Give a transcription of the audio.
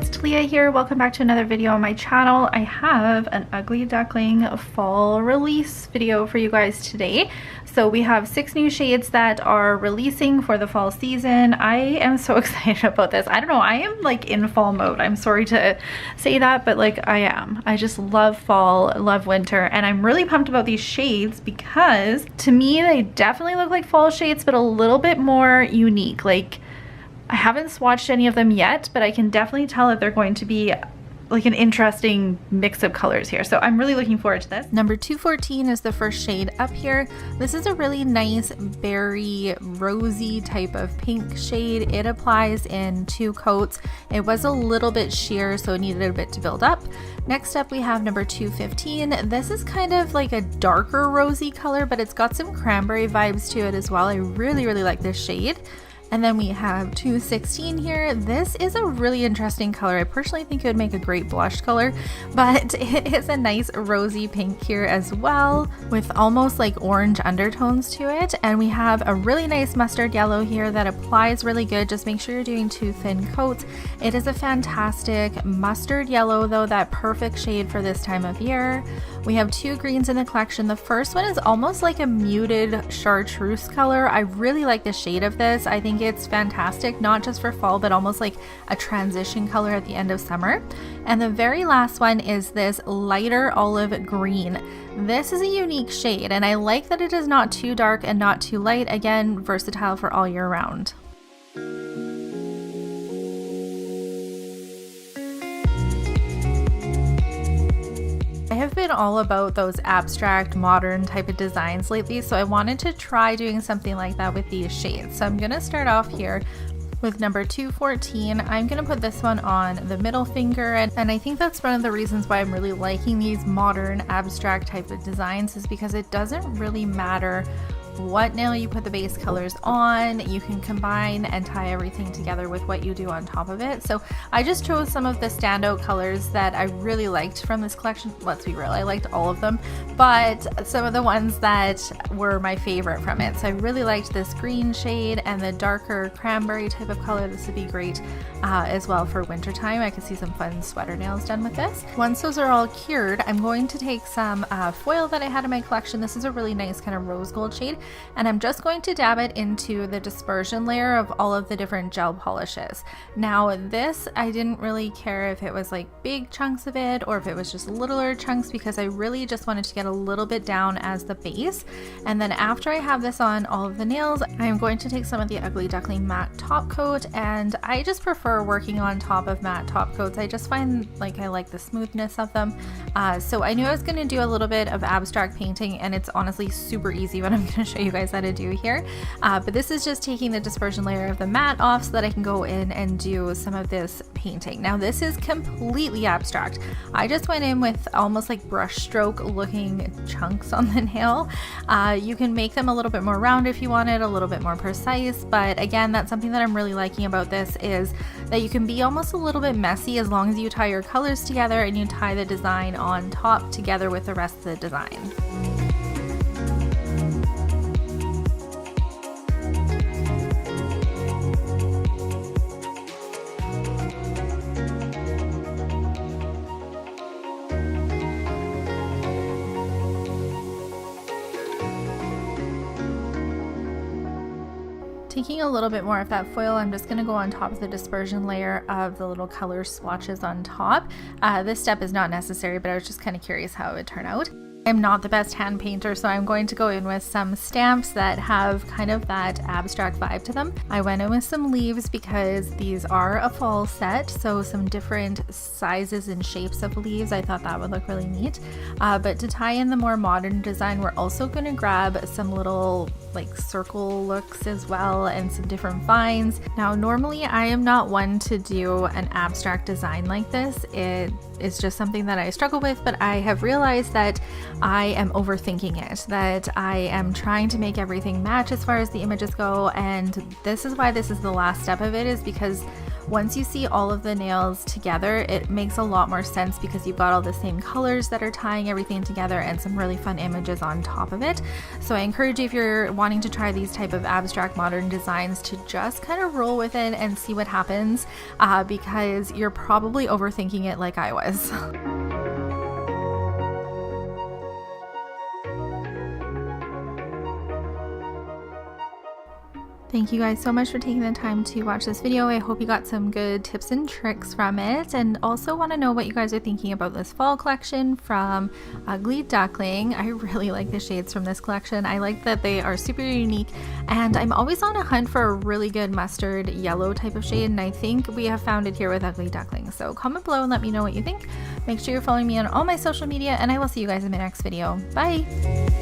it's Talia here. Welcome back to another video on my channel. I have an Ugly Duckling fall release video for you guys today. So we have 6 new shades that are releasing for the fall season. I am so excited about this. I don't know, I am like in fall mode. I'm sorry to say that, but like I am. I just love fall, love winter, and I'm really pumped about these shades because to me they definitely look like fall shades, but a little bit more unique. Like, I haven't swatched any of them yet, but I can definitely tell that they're going to be like an interesting mix of colors here. So I'm really looking forward to this. Number 214 is the first shade up here. This is a really nice berry rosy type of pink shade. It applies in 2 coats. It was a little bit sheer, so it needed a bit to build up. Next up we have number 215. This is kind of like a darker rosy color, but it's got some cranberry vibes to it as well. I really like this shade. And then we have 216 here. This is a really interesting color. I personally think it would make a great blush color, but it is a nice rosy pink here as well with almost like orange undertones to it. And we have a really nice mustard yellow here that applies really good. Just make sure you're doing 2 thin coats. It is a fantastic mustard yellow though, that perfect shade for this time of year. We have 2 greens in the collection. The first one is almost like a muted chartreuse color. I really like the shade of this. I think it's fantastic, not just for fall, but almost like a transition color at the end of summer. And the very last one is this lighter olive green. This is a unique shade, and I like that it is not too dark and not too light. Again, versatile for all year round. I have been all about those abstract modern type of designs lately, so I wanted to try doing something like that with these shades. So I'm going to start off here with number 214. I'm going to put this one on the middle finger, and I think that's one of the reasons why I'm really liking these modern abstract type of designs, is because it doesn't really matter what nail you put the base colors on. You can combine and tie everything together with what you do on top of it. So I just chose some of the standout colors that I really liked from this collection. Let's be real, I liked all of them, but some of the ones that were my favorite from it. So I really liked this green shade and the darker cranberry type of color. This would be great as well for winter time. I could see some fun sweater nails done with this. Once those are all cured, I'm going to take some foil that I had in my collection. This is a really nice kind of rose gold shade, and I'm just going to dab it into the dispersion layer of all of the different gel polishes. Now this, I didn't really care if it was like big chunks of it or if it was just littler chunks, because I really just wanted to get a little bit down as the base. And then after I have this on all of the nails, I'm going to take some of the Ugly Duckling matte top coat, and I just prefer working on top of matte top coats. I just find like I like the smoothness of them. So I knew I was going to do a little bit of abstract painting, and it's honestly super easy what I'm going to show you guys how to do here. But this is just taking the dispersion layer of the matte off so that I can go in and do some of this painting. Now this is completely abstract. I just went in with almost like brush stroke looking chunks on the nail. You can make them a little bit more round if you want it, a little bit more precise, but again, that's something that I'm really liking about this, is that you can be almost a little bit messy as long as you tie your colors together and you tie the design on top together with the rest of the design. Taking a little bit more of that foil, I'm just going to go on top of the dispersion layer of the little color swatches on top. This step is not necessary, but I was just kind of curious how it would turn out. I'm not the best hand painter, so I'm going to go in with some stamps that have kind of that abstract vibe to them. I went in with some leaves because these are a fall set, so some different sizes and shapes of leaves. I thought that would look really neat. But to tie in the more modern design, we're also going to grab some little like circle looks as well and some different vines. Now normally I am not one to do an abstract design like this. It is just something that I struggle with, but I have realized that I am overthinking it, that I am trying to make everything match as far as the images go, and this is why this is the last step of it, is because once you see all of the nails together, it makes a lot more sense because you've got all the same colors that are tying everything together and some really fun images on top of it. So I encourage you, if you're wanting to try these type of abstract modern designs, to just kind of roll with it and see what happens, because you're probably overthinking it like I was. Thank you guys so much for taking the time to watch this video. I hope you got some good tips and tricks from it, and also want to know what you guys are thinking about this fall collection from Ugly Duckling. I really like the shades from this collection. I like that they are super unique, and I'm always on a hunt for a really good mustard yellow type of shade, and I think we have found it here with Ugly Duckling. So comment below and let me know what you think. Make sure you're following me on all my social media, and I will see you guys in my next video. Bye!